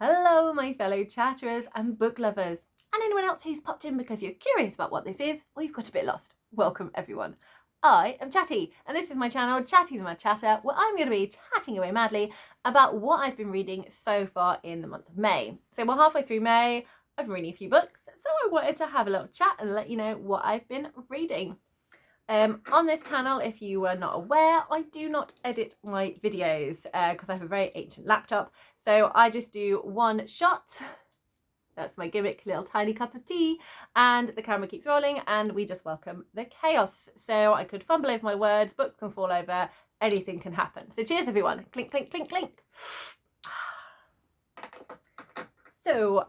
Hello, my fellow chatterers and book lovers, and anyone else who's popped in because you're curious about what this is or you've got a bit lost. Welcome, everyone. I am Chatty, and this is my channel, Chatty the Mad Chatter, where I'm going to be chatting away madly about what I've been reading so far in the month of May. So we're halfway through May, I've been reading a few books, so I wanted to have a little chat and let you know what I've been reading. On this channel, if you were not aware, I do not edit my videos because I have a very ancient laptop. So I just do one shot. That's my gimmick, little tiny cup of tea, and the camera keeps rolling and we just welcome the chaos. So I could fumble over my words, books can fall over, anything can happen. So cheers everyone. Clink, clink, clink, clink. So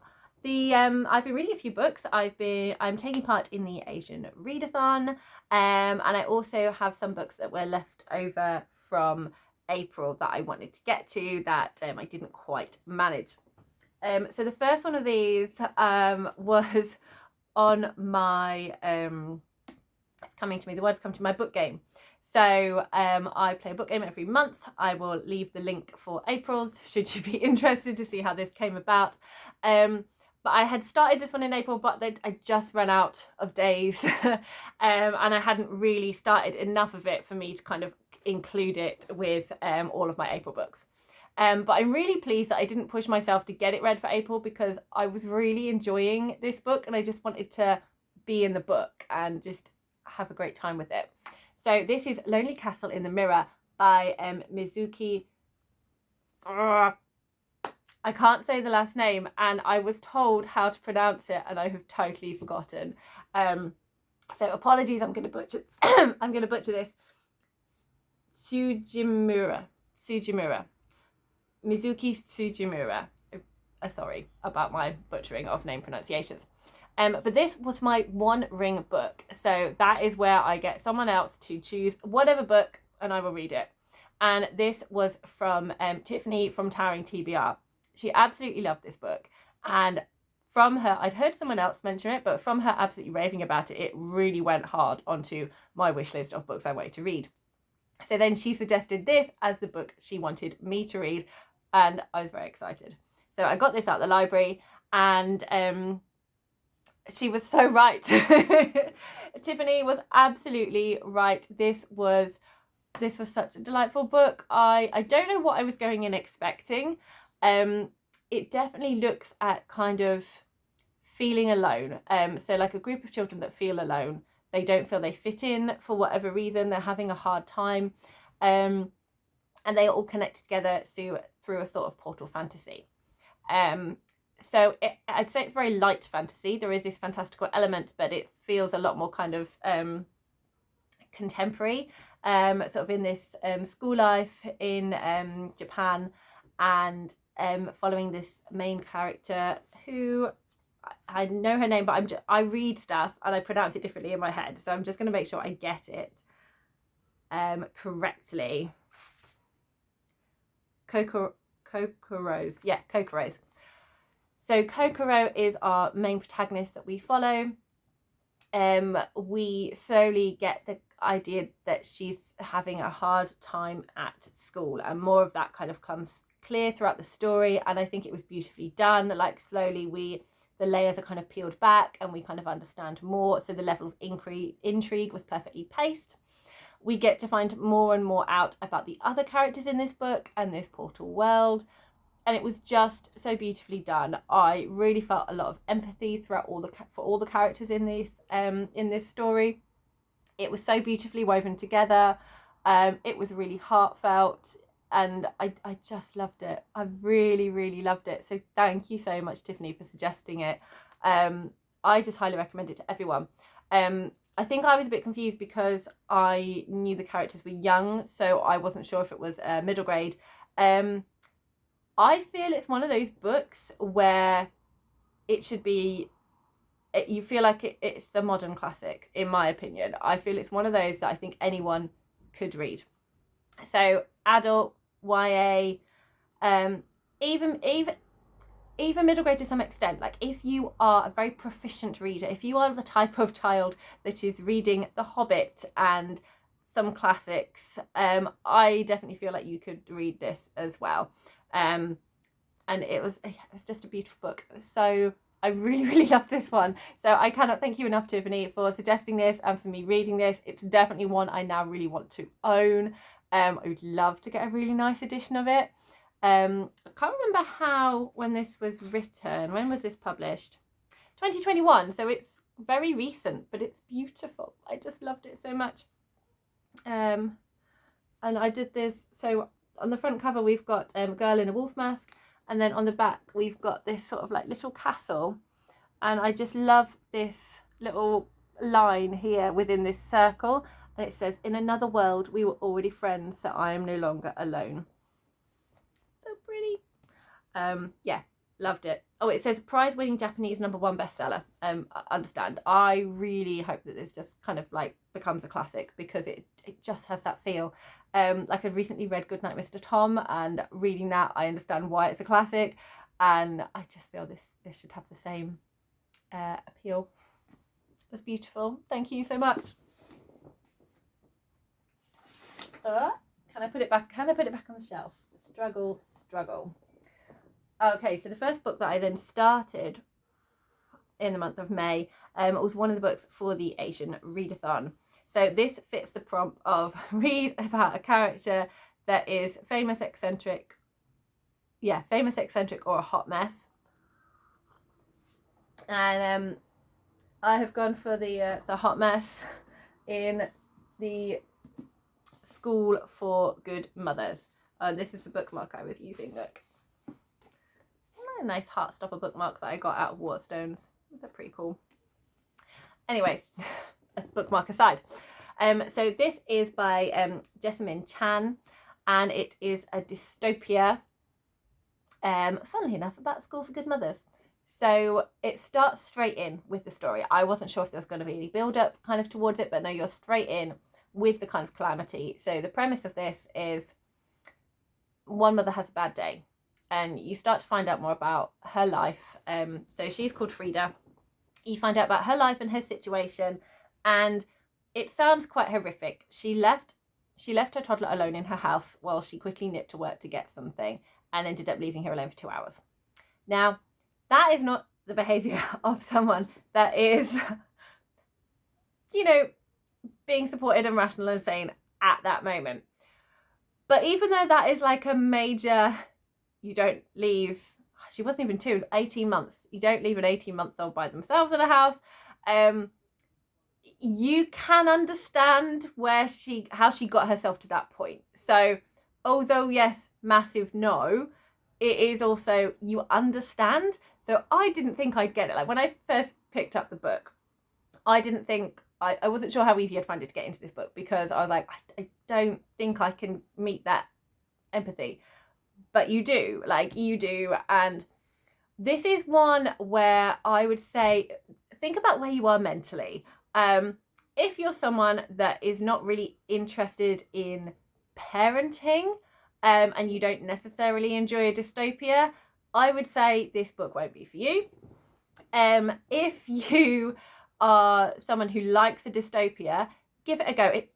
I've been reading a few books. I'm taking part in the Asian Readathon, and I also have some books that were left over from April that I wanted to get to that I didn't quite manage. So the first one of these was on my it's coming to me. The words come to my book game. So I play a book game every month. I will leave the link for April's should you be interested to see how this came about. But I had started this one in April, but I just ran out of days and I hadn't really started enough of it for me to kind of include it with all of my April books. But I'm really pleased that I didn't push myself to get it read for April because I was really enjoying this book and I just wanted to be in the book and just have a great time with it. So this is Lonely Castle in the Mirror by Mizuki. I can't say the last name and I was told how to pronounce it and I have totally forgotten. So apologies, I'm going to butcher I'm going to butcher this. Tsujimura. Mizuki Tsujimura. Sorry about my butchering of name pronunciations. But this was my One Ring book. So that is where I get someone else to choose whatever book and I will read it. And this was from Tiffany from Towering TBR. She absolutely loved this book. And from her, I'd heard someone else mention it, but from her absolutely raving about it, it really went hard onto my wish list of books I wanted to read. So then she suggested this as the book she wanted me to read. And I was very excited. So I got this out of the library and she was so right. Tiffany was absolutely right. This was such a delightful book. I don't know what I was going in expecting. It definitely looks at kind of feeling alone. So like a group of children that feel alone. They don't feel they fit in for whatever reason. They're having a hard time. And they all connect together through a sort of portal fantasy. So I'd say it's very light fantasy. There is this fantastical element, but it feels a lot more kind of contemporary, sort of in this school life in Japan, and following this main character who I know her name, but I read stuff and I pronounce it differently in my head, so I'm just going to make sure I get it correctly. Kokorose. Yeah, Kokorose. So Kokoro is our main protagonist that we follow. We slowly get the idea that she's having a hard time at school, and more of that kind of comes clear throughout the story, and I think it was beautifully done. Like slowly the layers are kind of peeled back and we kind of understand more, so the level of intrigue was perfectly paced. We get to find more and more out about the other characters in this book and this portal world, and it was just so beautifully done. I really felt a lot of empathy throughout for all the characters in this story. It was so beautifully woven together. It was really heartfelt, and I just loved it. I really loved it. So thank you so much, Tiffany, for suggesting it. I just highly recommend it to everyone. I think I was a bit confused because I knew the characters were young, so I wasn't sure if it was middle grade. I feel it's one of those books where it should be, you feel like it's a modern classic, in my opinion. I feel it's one of those that I think anyone could read. So adult, YA, even middle grade to some extent. Like if you are a very proficient reader, if you are the type of child that is reading The Hobbit and some classics, I definitely feel like you could read this as well. and it was just a beautiful book. So I really, really loved this one. So I cannot thank you enough, Tiffany, for suggesting this and for me reading this. It's definitely one I now really want to own. I would love to get a really nice edition of it. I can't remember when this was written. When was this published? 2021. So it's very recent, but it's beautiful. I just loved it so much. And I did this. So on the front cover, we've got a girl in a wolf mask. And then on the back, we've got this sort of like little castle. And I just love this little line here within this circle. And it says, "In another world, we were already friends, so I am no longer alone." So pretty. Yeah, loved it. Oh, it says prize-winning Japanese #1 bestseller. I understand. I really hope that this just kind of like becomes a classic, because it just has that feel. Like I've recently read Goodnight Mr. Tom, and reading that, I understand why it's a classic, and I just feel this should have the same appeal. It's beautiful. Thank you so much. Can I put it back? Can I put it back on the shelf? Struggle. Okay, so the first book that I then started in the month of May was one of the books for the Asian Readathon. So this fits the prompt of read about a character that is famous, eccentric, or a hot mess. And I have gone for the hot mess in the School for Good Mothers. This is the bookmark I was using. Look, a nice Heartstopper bookmark that I got out of Waterstones. They're pretty cool. Anyway, a bookmark aside. So this is by Jessamine Chan, and it is a dystopia, funnily enough, about School for Good Mothers. So it starts straight in with the story. I wasn't sure if there was going to be any build-up kind of towards it, but no, you're straight in with the kind of calamity. So the premise of this is one mother has a bad day, and you start to find out more about her life. So she's called Frida. You find out about her life and her situation, and it sounds quite horrific. She left her toddler alone in her house while she quickly nipped to work to get something, and ended up leaving her alone for 2 hours. Now, that is not the behaviour of someone that is, being supported and rational and sane at that moment. But even though that is like a major, you don't leave, she wasn't even 18 months. You don't leave an 18-month-old by themselves in a house. You can understand how she got herself to that point. So although yes, massive no, it is also, you understand. So I didn't think I'd get it. Like when I first picked up the book, I didn't think, I wasn't sure how easy I'd find it to get into this book, because I was like, I don't think I can meet that empathy. But you do. And this is one where I would say, think about where you are mentally. If you're someone that is not really interested in parenting, and you don't necessarily enjoy a dystopia, I would say this book won't be for you. If you are someone who likes a dystopia, give it a go. It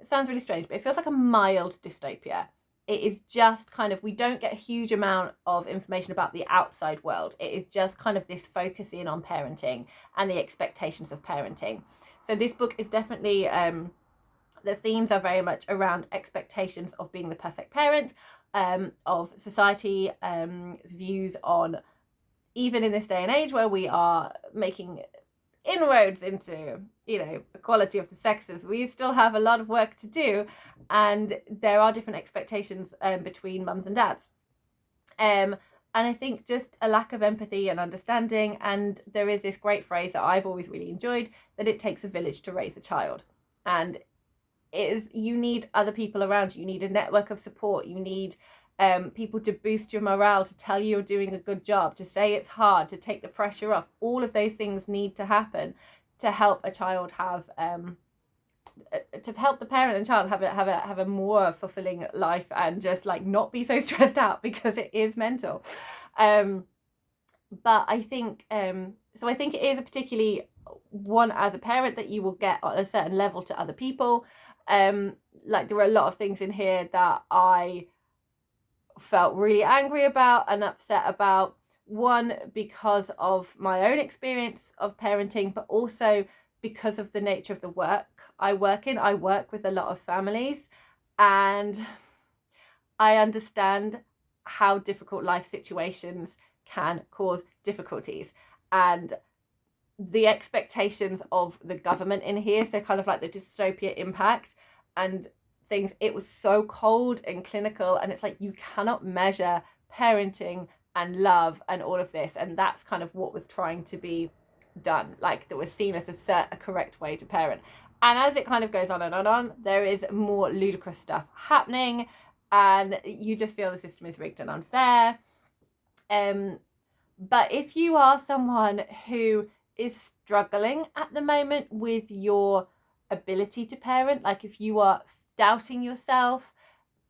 sounds really strange, but it feels like a mild dystopia. It is just kind of, we don't get a huge amount of information about the outside world. It is just kind of this focus in on parenting and the expectations of parenting. So this book is definitely, the themes are very much around expectations of being the perfect parent, of society, views on, even in this day and age where we are making inroads into, equality of the sexes, we still have a lot of work to do, and there are different expectations between mums and dads. And I think just a lack of empathy and understanding, and there is this great phrase that I've always really enjoyed, that it takes a village to raise a child. And you need other people around you. You need a network of support. You need people to boost your morale, to tell you you're doing a good job, to say it's hard, to take the pressure off. All of those things need to happen to help a child have, to help the parent and child have a more fulfilling life, and just like not be so stressed out, because it is mental. But I think, I think it is a particularly one as a parent that you will get on a certain level to other people. Like there are a lot of things in here that I felt really angry about and upset about. One, because of my own experience of parenting, but also because of the nature of the work I work in. I work with a lot of families, and I understand how difficult life situations can cause difficulties, and the expectations of the government in here, so kind of like the dystopia impact and things, it was so cold and clinical, and it's like you cannot measure parenting and love and all of this, and that's kind of what was trying to be done, like that was seen as a correct way to parent. And as it kind of goes on and on, there is more ludicrous stuff happening, and you just feel the system is rigged and unfair. But if you are someone who is struggling at the moment with your ability to parent, like if you are doubting yourself,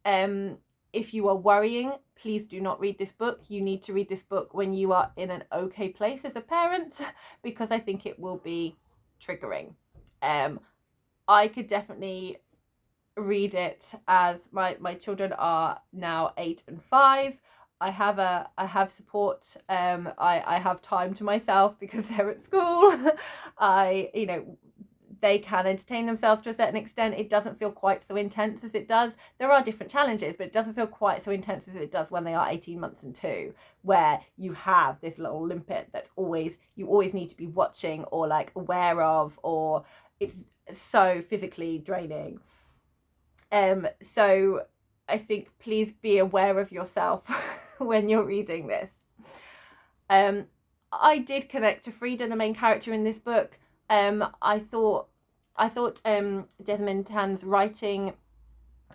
if you are worrying, please do not read this book. You need to read this book when you are in an okay place as a parent, because I think it will be triggering. I could definitely read it as my children are now 8 and 5. I have support. I have time to myself because they're at school. They can entertain themselves to a certain extent. It doesn't feel quite so intense as it does. There are different challenges, but it doesn't feel quite so intense as it does when they are 18 months and 2, where you have this little limpet that's you always need to be watching or like aware of, or it's so physically draining. So I think please be aware of yourself when you're reading this. I did connect to Frida, the main character in this book. I thought Desmond Tan's writing,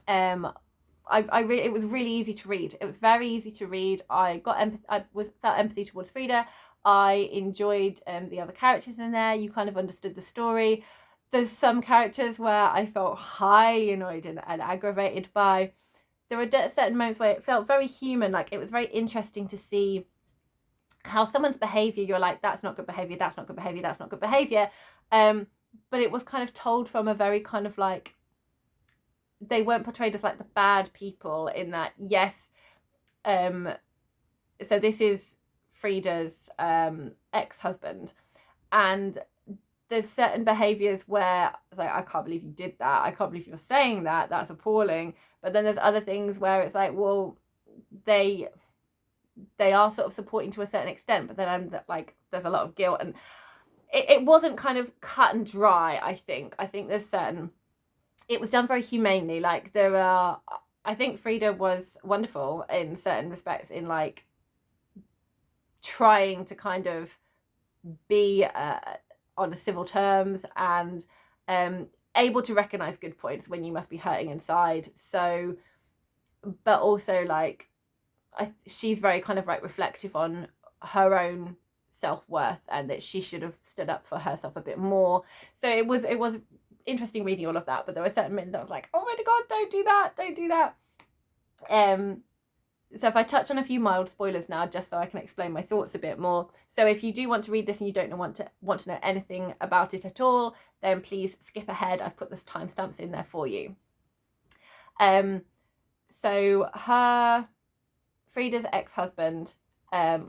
it was really easy to read. It was very easy to read. I felt empathy towards Frida. I enjoyed the other characters in there. You kind of understood the story. There's some characters where I felt highly annoyed and aggravated by. There were certain moments where it felt very human. Like it was very interesting to see how someone's behavior, you're like, that's not good behavior, that's not good behavior, that's not good behavior. But it was kind of told from a very kind of like, they weren't portrayed as like the bad people in that, yes. So this is Frida's ex-husband, and there's certain behaviors where it's like, I can't believe you did that, I can't believe you're saying that, that's appalling. But then there's other things where it's like, well, they are sort of supporting to a certain extent, but then I'm like, there's a lot of guilt, and it wasn't kind of cut and dry. I think there's certain, it was done very humanely. Like I think Frida was wonderful in certain respects in like trying to kind of be on civil terms and able to recognize good points when you must be hurting inside. So, but also like she's very kind of like reflective on her own self-worth and that she should have stood up for herself a bit more. So it was interesting reading all of that, but there were certain moments that I was like, oh my god, don't do that. So if I touch on a few mild spoilers now, just so I can explain my thoughts a bit more. So if you do want to read this and you don't want to know anything about it at all, then please skip ahead. I've put those timestamps in there for you. So Frida's ex-husband, at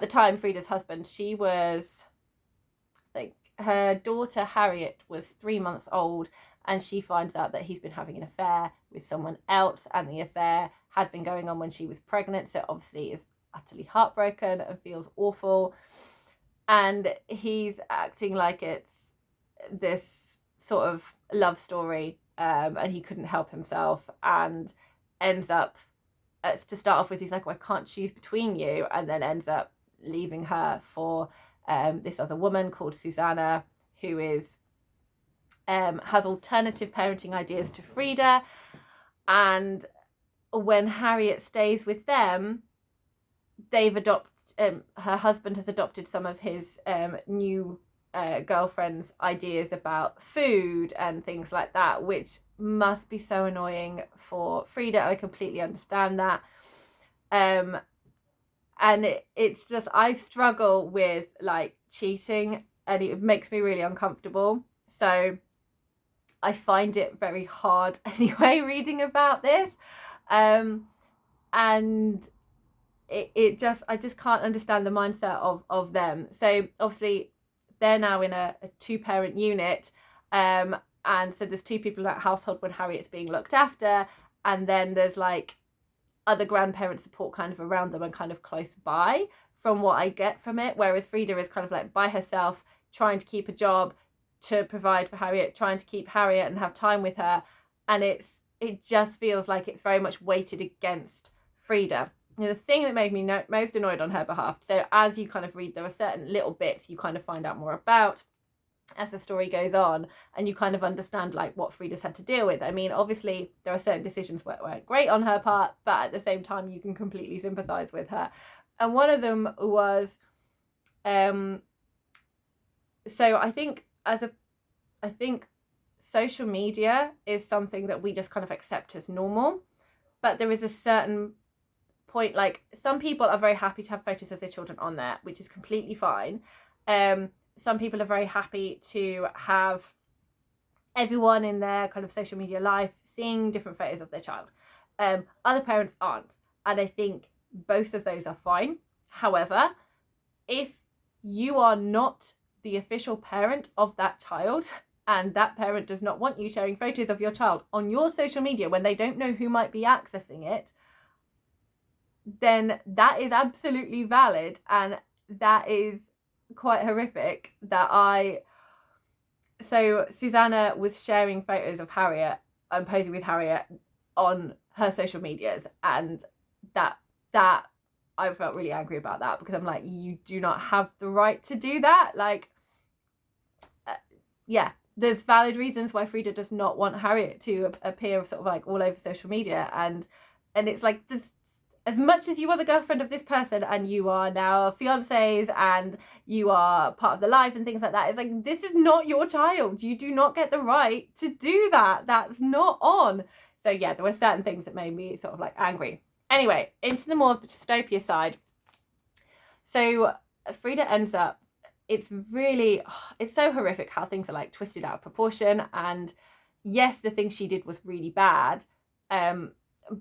the time, Frida's husband, she was, I think, her daughter Harriet was 3 months old, and she finds out that he's been having an affair with someone else, and the affair had been going on when she was pregnant, so obviously is utterly heartbroken and feels awful. And he's acting like it's this sort of love story, and he couldn't help himself, and ends up, to start off with, he's like, well, I can't choose between you, and then ends up leaving her for this other woman called Susanna, who is has alternative parenting ideas to Frida. And when Harriet stays with them, they've adopted, her husband has adopted some of his new girlfriend's ideas about food and things like that, which must be so annoying for Frida. I completely understand that. And it's just, I struggle with like cheating, and it makes me really uncomfortable. So I find it very hard anyway reading about this. And I just can't understand the mindset of them. So obviously they're now in a 2-parent unit, and so there's 2 people in that household when Harriet's being looked after, and then there's like other grandparent support kind of around them and kind of close by, from what I get from it. Whereas Frida is kind of like by herself, trying to keep a job to provide for Harriet, trying to keep Harriet and have time with her, and it just feels like it's very much weighted against Frida. The thing that made me most annoyed on her behalf, so as you kind of read, there are certain little bits you kind of find out more about as the story goes on, and you kind of understand like what Frida's had to deal with. I mean, obviously there are certain decisions that weren't great on her part, but at the same time you can completely sympathize with her. And one of them was so I think social media is something that we just kind of accept as normal, but there is a certain point, like some people are very happy to have photos of their children on there, which is completely fine. Some people are very happy to have everyone in their kind of social media life seeing different photos of their child. Other parents aren't, and I think both of those are fine. However, if you are not the official parent of that child, and that parent does not want you sharing photos of your child on your social media when they don't know who might be accessing it, then that is absolutely valid, and that is quite horrific. So Susanna was sharing photos of Harriet and posing with Harriet on her social medias, and that I felt really angry about that, because I'm like, you do not have the right to do that. like yeah, there's valid reasons why Frida does not want Harriet to appear sort of like all over social media, and it's like this, as much as you are the girlfriend of this person and you are now fiancés and you are part of the life and things like that, it's like, this is not your child. You do not get the right to do that. That's not on. So yeah, there were certain things that made me sort of like angry. Anyway, into the more of the dystopia side. So Frida ends up, it's so horrific how things are like twisted out of proportion. And yes, the thing she did was really bad.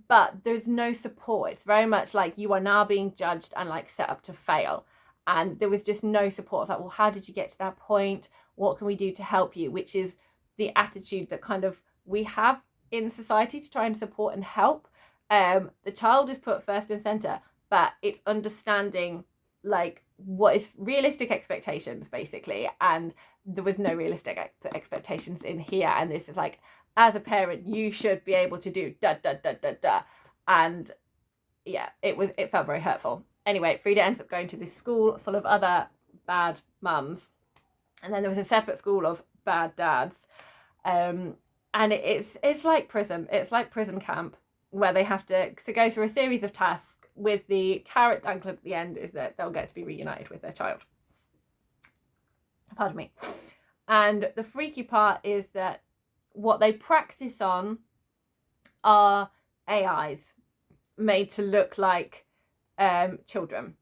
But there's no support. It's very much like you are now being judged and like set up to fail. And there was just no support. It's like, well, how did you get to that point? What can we do to help you? Which is the attitude that kind of we have in society to try and support and help. The child is put first and center, but it's understanding like what is realistic expectations, basically. And there was no realistic expectations in here. And this is like, as a parent, you should be able to do da da da da da. And yeah, it felt very hurtful. Anyway, Frida ends up going to this school full of other bad mums, and then there was a separate school of bad dads. And it's like prison. It's like prison camp, where they have to go through a series of tasks, with the carrot dangled at the end is that they'll get to be reunited with their child. Pardon me. And the freaky part is that what they practice on are AIs made to look like children.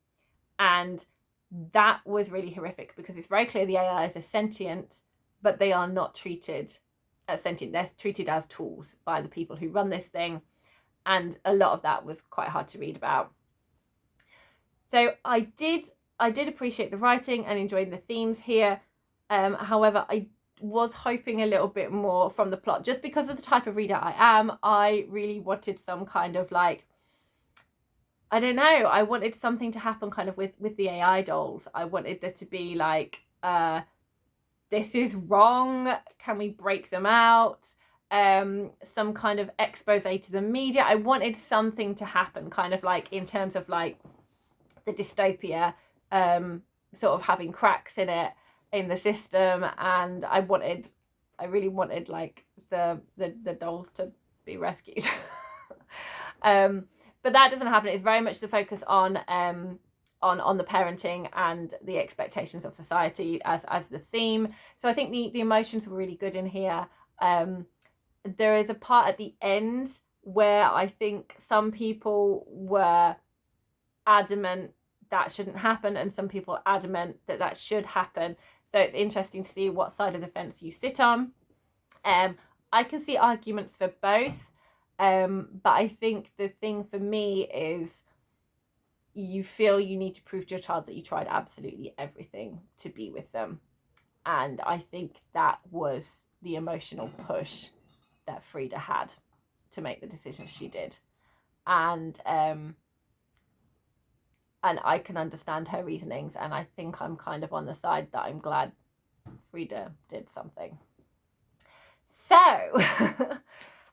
And that was really horrific, because it's very clear the AIs are sentient, but they are not treated as sentient. They're treated as tools by the people who run this thing. And a lot of that was quite hard to read about. So I did appreciate the writing and enjoying the themes here. However, I was hoping a little bit more from the plot, just because of the type of reader I am. I really wanted some kind of like, I don't know, I wanted something to happen kind of with the AI dolls. I wanted there to be like, this is wrong, can we break them out? Some kind of expose to the media. I wanted something to happen, kind of like in terms of like the dystopia sort of having cracks in it, in the system. And I really wanted like the dolls to be rescued. But that doesn't happen. It's very much the focus on the parenting and the expectations of society as the theme. So I think the emotions were really good in here. There is a part at the end where I think some people were adamant that shouldn't happen, and some people adamant that should happen. So it's interesting to see what side of the fence you sit on. I can see arguments for both. But I think the thing for me is you feel you need to prove to your child that you tried absolutely everything to be with them. And I think that was the emotional push that Frida had to make the decision she did. And I can understand her reasonings, and I think I'm kind of on the side that I'm glad Frida did something. So,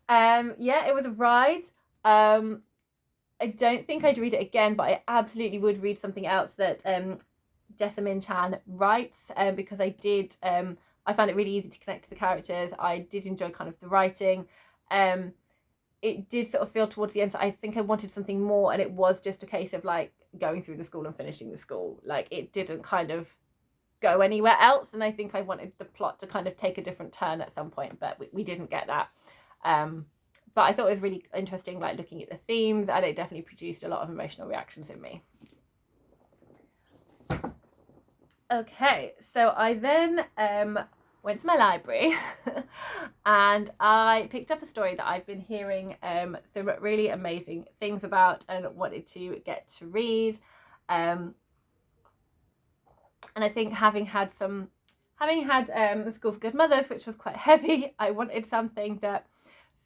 yeah, it was a ride. I don't think I'd read it again, but I absolutely would read something else that Jessamine Chan writes, because I did, I found it really easy to connect to the characters. I did enjoy kind of the writing. It did sort of feel towards the end, so I think I wanted something more, and it was just a case of like going through the school and finishing the school. Like, it didn't kind of go anywhere else, and I think I wanted the plot to kind of take a different turn at some point, but we didn't get that. But I thought it was really interesting, like looking at the themes, and it definitely produced a lot of emotional reactions in me. Okay, so I then went to my library and I picked up a story that I've been hearing some really amazing things about and wanted to get to read. And I think having had School for Good Mothers, which was quite heavy, I wanted something that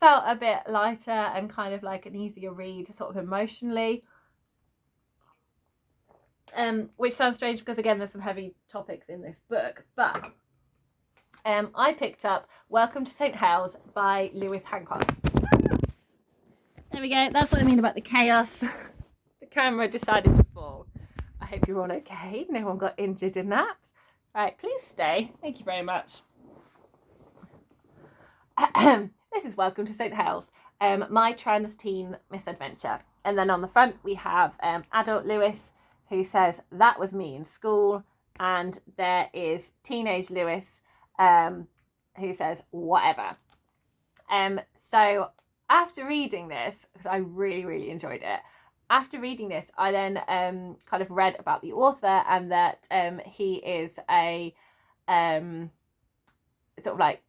felt a bit lighter and kind of like an easier read, sort of emotionally. Which sounds strange because, again, there's some heavy topics in this book, but I picked up Welcome to St. Helens by Lewis Hancox. There we go. That's what I mean about the chaos. The camera decided to fall. I hope you're all okay. No one got injured in that. Right, please stay. Thank you very much. This is Welcome to St. Helens, my trans teen misadventure. And then on the front we have adult Lewis, who says, "That was me in school." And there is teenage Lewis, who says, "Whatever." So after reading this, because I really, really enjoyed it, after reading this, I then kind of read about the author, and that he is a sort of like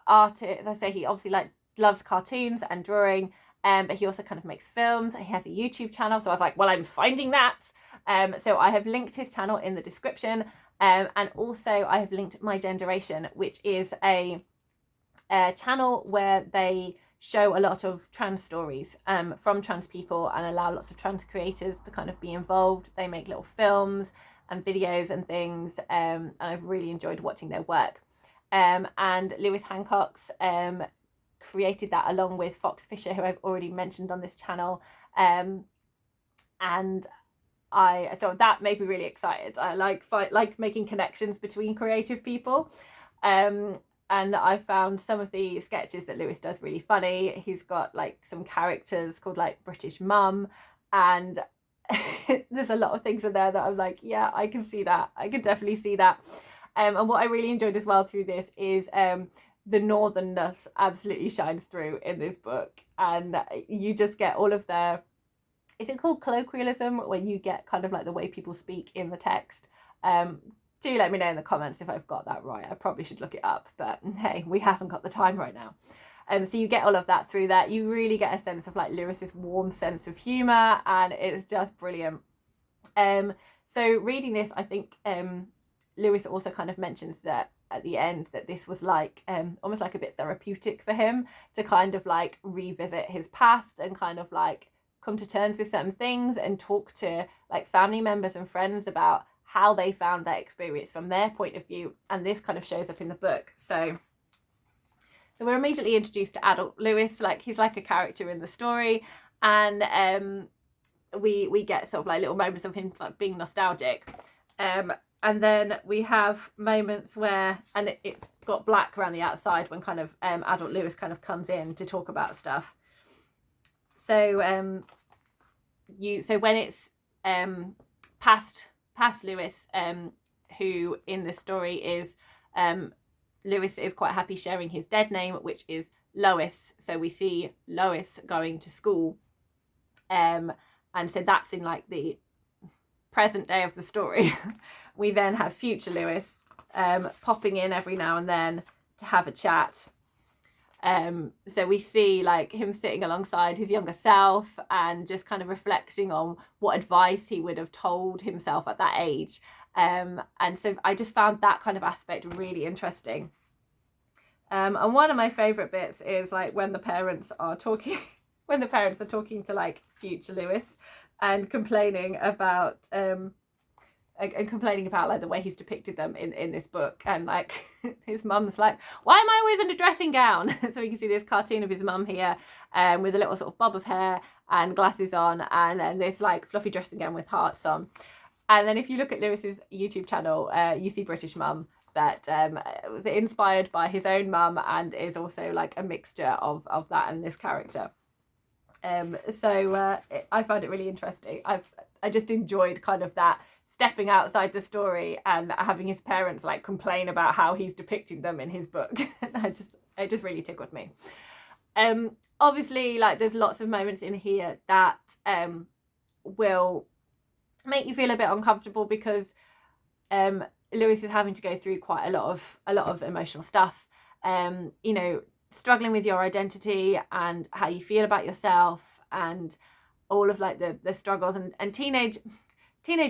artist. As I say, he obviously like loves cartoons and drawing, but he also kind of makes films. He has a YouTube channel, so I was like, well, I'm finding that. So I have linked his channel in the description, and also I have linked My Genderation, which is a channel where they show a lot of trans stories from trans people and allow lots of trans creators to kind of be involved. They make little films and videos and things, and I've really enjoyed watching their work. And Lewis Hancox created that along with Fox Fisher, who I've already mentioned on this channel, and so that made me really excited. I like making connections between creative people, and I found some of the sketches that Lewis does really funny. He's got like some characters called like British Mum, and there's a lot of things in there that I'm like, yeah, I can see that. I can definitely see that. And what I really enjoyed as well through this is the northernness absolutely shines through in this book, and you just get all of the, is it called colloquialism, when you get kind of like the way people speak in the text? Do let me know in the comments if I've got that right. I probably should look it up, but hey, we haven't got the time right now. So you get all of that through that. You really get a sense of like Lewis's warm sense of humour, and it's just brilliant. So reading this, I think Lewis also kind of mentions that at the end that this was like almost like a bit therapeutic for him to kind of like revisit his past and kind of like come to terms with certain things and talk to like family members and friends about how they found that experience from their point of view. And this kind of shows up in the book. So we're immediately introduced to adult Lewis, like he's like a character in the story, and we get sort of like little moments of him like being nostalgic, and then we have moments where, and it's got black around the outside when kind of adult Lewis kind of comes in to talk about stuff. So when it's past Lewis, who in the story is Lewis is quite happy sharing his dead name, which is Lois. So we see Lois going to school, and so that's in like the present day of the story. We then have future Lewis popping in every now and then to have a chat. So we see like him sitting alongside his younger self and just kind of reflecting on what advice he would have told himself at that age. And so I just found that kind of aspect really interesting. And one of my favorite bits is like when the parents are talking to like future Lewis and complaining about like the way he's depicted them in this book, and like his mum's like, why am I always in a dressing gown? So you can see this cartoon of his mum here, with a little sort of bob of hair and glasses on, and then this like fluffy dressing gown with hearts on. And then if you look at Lewis's YouTube channel, you see British Mum that was inspired by his own mum and is also like a mixture of that and this character. So I find it really interesting. I just enjoyed kind of that stepping outside the story and having his parents like complain about how he's depicting them in his book. It just really tickled me. Obviously, like there's lots of moments in here that will make you feel a bit uncomfortable because Lewis is having to go through quite a lot of emotional stuff. You know, struggling with your identity and how you feel about yourself, and all of like the struggles and teenage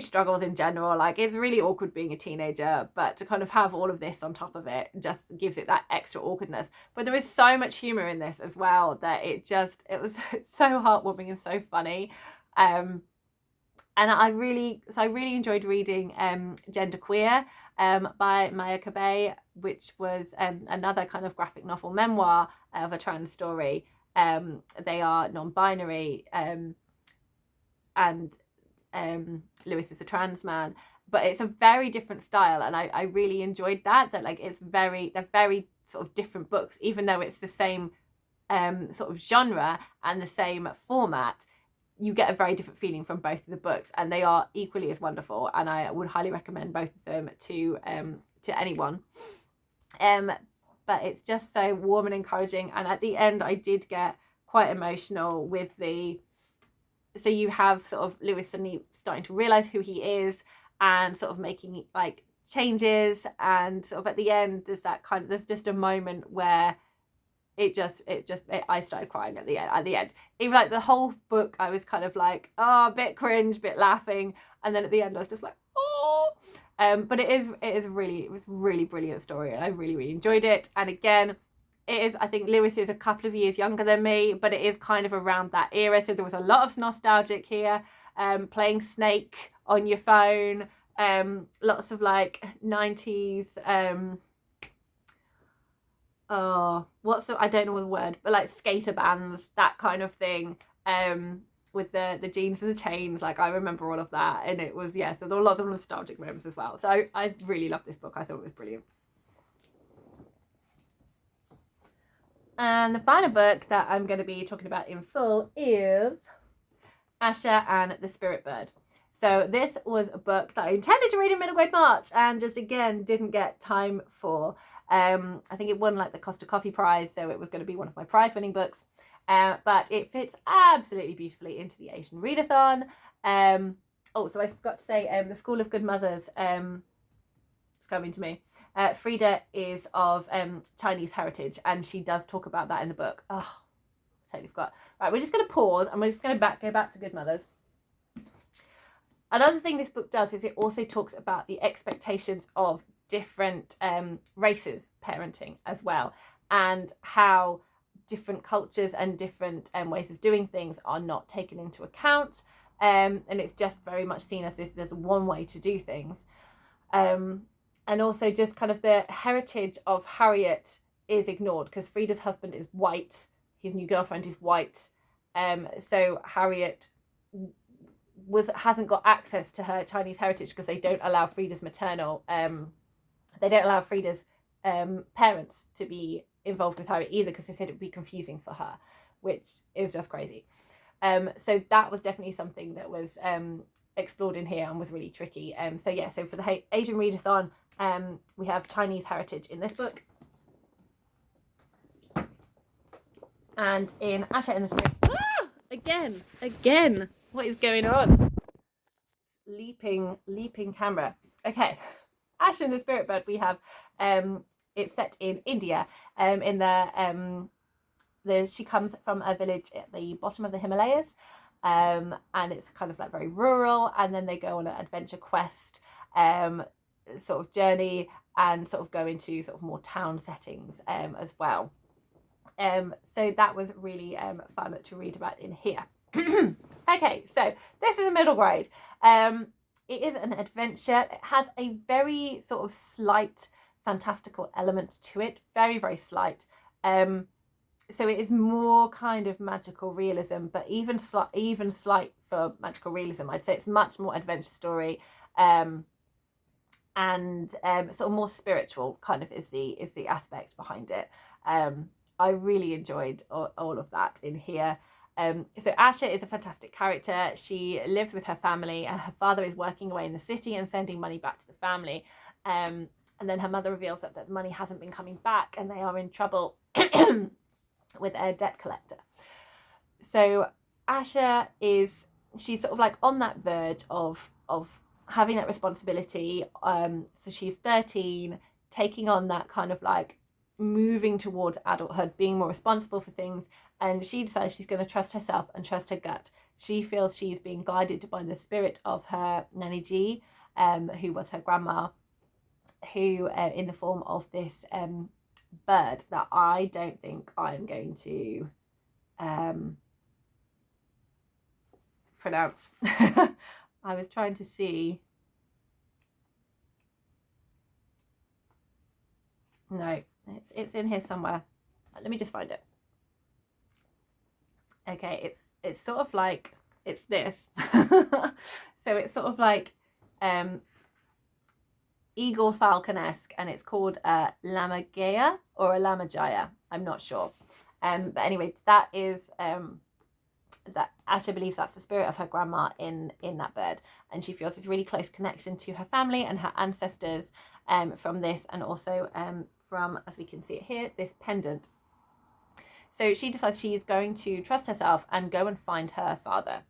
struggles in general. Like it's really awkward being a teenager, but to kind of have all of this on top of it just gives it that extra awkwardness. But there is so much humor in this as well that it was so heartwarming and so funny. And I really enjoyed reading Genderqueer by Maya Kabay, which was another kind of graphic novel memoir of a trans story. They are non-binary, and Lewis is a trans man, but it's a very different style, and I really enjoyed that like they're very sort of different books, even though it's the same sort of genre and the same format. You get a very different feeling from both of the books, and they are equally as wonderful, and I would highly recommend both of them to anyone. But it's just so warm and encouraging, and at the end I did get quite emotional with so you have sort of Lewis suddenly starting to realize who he is and sort of making like changes, and sort of at the end there's just a moment where I started crying at the end. Even like the whole book I was kind of like, oh, a bit cringe, bit laughing, and then at the end I was just like, oh. But it was really brilliant story, and I really enjoyed it. And again, I think Lewis is a couple of years younger than me, but it is kind of around that era, so there was a lot of nostalgic here. Playing Snake on your phone, lots of like 90s I don't know the word, but like skater bands, that kind of thing, with the jeans and the chains. Like I remember all of that, and it was, so there were lots of nostalgic moments as well. So I really loved this book. I thought it was brilliant. And the final book that I'm going to be talking about in full is Asha and the Spirit Bird. So this was a book that I intended to read in middle grade March and just again didn't get time for. I think it won like the Costa Coffee Prize, so it was going to be one of my prize winning books. But it fits absolutely beautifully into the Asian Readathon. So I forgot to say, the School of Good Mothers, it's coming to me. Frida is of Chinese heritage, and she does talk about that in the book. Oh, totally forgot. Right, we're just going to pause, and we're just going to go back to Good Mothers. Another thing this book does is it also talks about the expectations of different races parenting as well, and how different cultures and different ways of doing things are not taken into account, and it's just very much seen as there's one way to do things, and also just kind of the heritage of Harriet is ignored because Frida's husband is white, his new girlfriend is white, so Harriet hasn't got access to her Chinese heritage because they don't allow Frida's parents to be involved with Harriet either, because they said it would be confusing for her, which is just crazy. So that was definitely something that was explored in here and was really tricky. So for the Asian Readathon, we have Chinese heritage in this book. And in Asha and the Spirit, again, what is going on? Leaping camera. Okay, Asha and the Spirit Bird, we have it's set in India, in the she comes from a village at the bottom of the Himalayas, and it's kind of like very rural, and then they go on an adventure quest sort of journey, and sort of go into sort of more town settings as well. So that was really fun to read about in here. Okay, so this is a middle grade. It is an adventure. It has a very sort of slight fantastical element to it, very, very slight. So it is more kind of magical realism, but even slight for magical realism. I'd say it's much more adventure story, and sort of more spiritual kind of is the aspect behind it. I really enjoyed all of that in here. So Asha is a fantastic character. She lives with her family, and her father is working away in the city and sending money back to the family. And then her mother reveals that the money hasn't been coming back, and they are in trouble with a debt collector. So Asha she's sort of like on that verge of having that responsibility. So she's 13, taking on that kind of like moving towards adulthood, being more responsible for things, and she decides she's going to trust herself and trust her gut. She feels she's being guided by the spirit of her Nanny G, who was her grandma, who in the form of this bird that I don't think I'm going to pronounce. I was trying to see. No, it's in here somewhere. Let me just find it. Okay, it's sort of like, it's this. So it's sort of like eagle falcon-esque, and it's called a lammergeier or a lammergeier. I'm not sure. But anyway, that is that Asha believes that's the spirit of her grandma in that bird, and she feels this really close connection to her family and her ancestors from this, and also from, as we can see it here, this pendant. So she decides she's going to trust herself and go and find her father.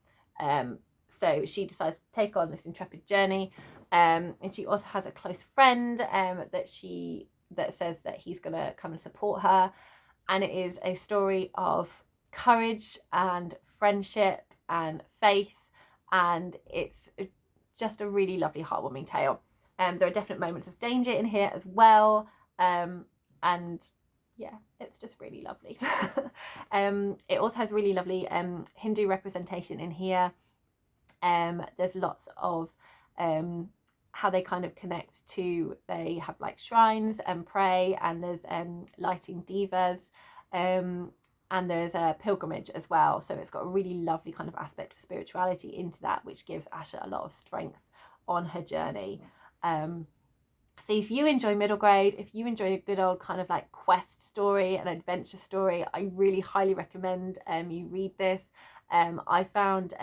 So she decides to take on this intrepid journey, and she also has a close friend that says that he's going to come and support her, and it is a story of courage and friendship and faith, and it's just a really lovely, heartwarming tale. There are definite moments of danger in here as well, and yeah, it's just really lovely. It also has really lovely Hindu representation in here. There's lots of how they kind of connect to, they have like shrines and pray, and there's lighting divas, and there's a pilgrimage as well. So it's got a really lovely kind of aspect of spirituality into that, which gives Asha a lot of strength on her journey. So if you enjoy middle grade, if you enjoy a good old kind of like quest story, an adventure story, I really highly recommend you read this. I found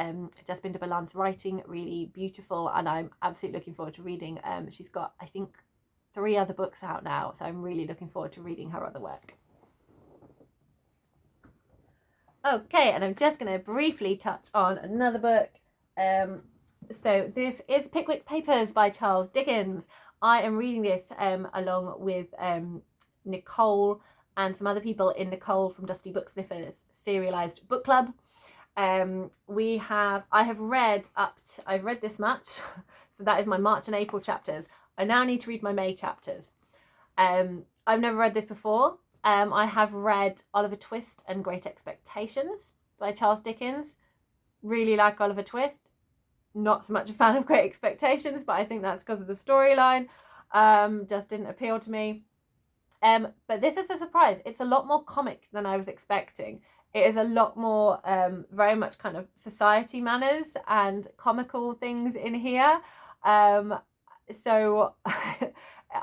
Jasbinder Balan's writing really beautiful, and I'm absolutely looking forward to reading. She's got, I think, 3 other books out now, so I'm really looking forward to reading her other work. Okay, and I'm just going to briefly touch on another book. So this is Pickwick Papers by Charles Dickens. I am reading this along with Nicole and some other people in Nicole from Dusty Book Sniffers Serialized Book Club. I've read this much, so that is my March and April chapters. I now need to read my May chapters. I've never read this before. I have read Oliver Twist and Great Expectations by Charles Dickens. Really like Oliver Twist. Not so much a fan of Great Expectations, but I think that's because of the storyline. Just didn't appeal to me. But this is a surprise. It's a lot more comic than I was expecting. It is a lot more very much kind of society manners and comical things in here. So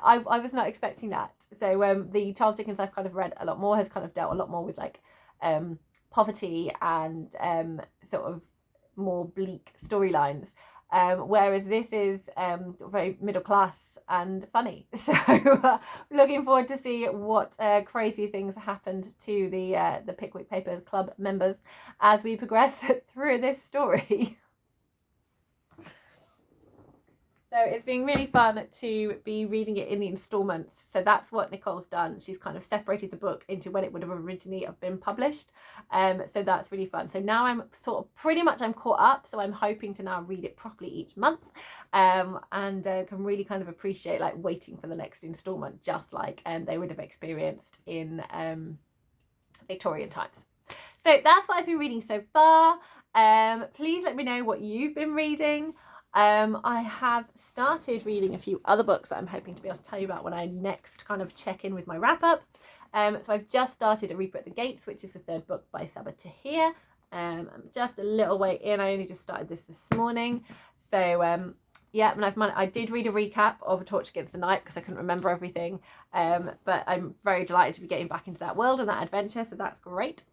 I was not expecting that. So the Charles Dickens I've kind of read a lot more has kind of dealt a lot more with like poverty and sort of more bleak storylines, whereas this is very middle class and funny. So looking forward to see what crazy things happened to the Pickwick Papers Club members as we progress through this story. So So it's been really fun to be reading it in the installments. So that's what Nicole's done. She's kind of separated the book into when it would have originally have been published. So that's really fun. So now I'm sort of pretty much I'm caught up. So I'm hoping to now read it properly each month, and can really kind of appreciate like waiting for the next installment, just like they would have experienced in Victorian times. So that's what I've been reading so far. Please let me know what you've been reading. I have started reading a few other books that I'm hoping to be able to tell you about when I next kind of check in with my wrap up. So I've just started A Reaper at the Gates, which is the third book by Sabaa Tahir. I'm just a little way in. I only just started this morning. So yeah, and I did read a recap of A Torch Against the Night because I couldn't remember everything. But I'm very delighted to be getting back into that world and that adventure, so that's great.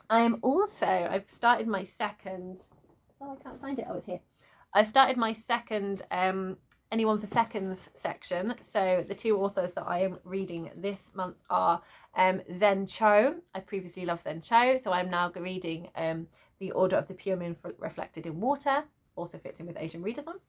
I've started my second, I can't find it, it's here. I've started my second Anyone for Seconds section. So the two authors that I am reading this month are Zen Cho. I previously loved Zen Cho, so I'm now reading The Order of the Pure Moon Reflected in Water, also fits in with Asian Readathon.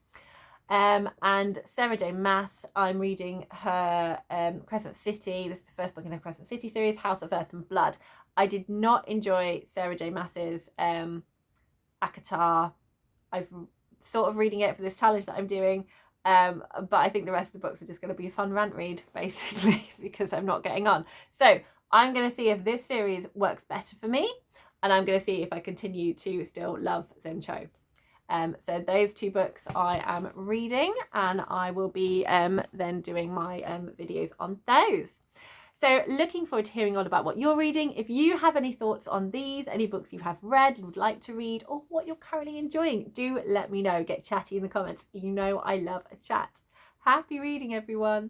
And Sarah J Maas, I'm reading her Crescent City. This is the first book in her Crescent City series, House of Earth and Blood. I did not enjoy Sarah J Maas's ACOTAR. I've sort of reading it for this challenge that I'm doing, but I think the rest of the books are just going to be a fun rant read, basically, because I'm not getting on. So I'm going to see if this series works better for me, and I'm going to see if I continue to still love Zen Cho. So those two books I am reading, and I will be then doing my videos on those. So looking forward to hearing all about what you're reading. If you have any thoughts on these, any books you have read and would like to read, or what you're currently enjoying, do let me know. Get chatty in the comments. You know I love a chat. Happy reading, everyone.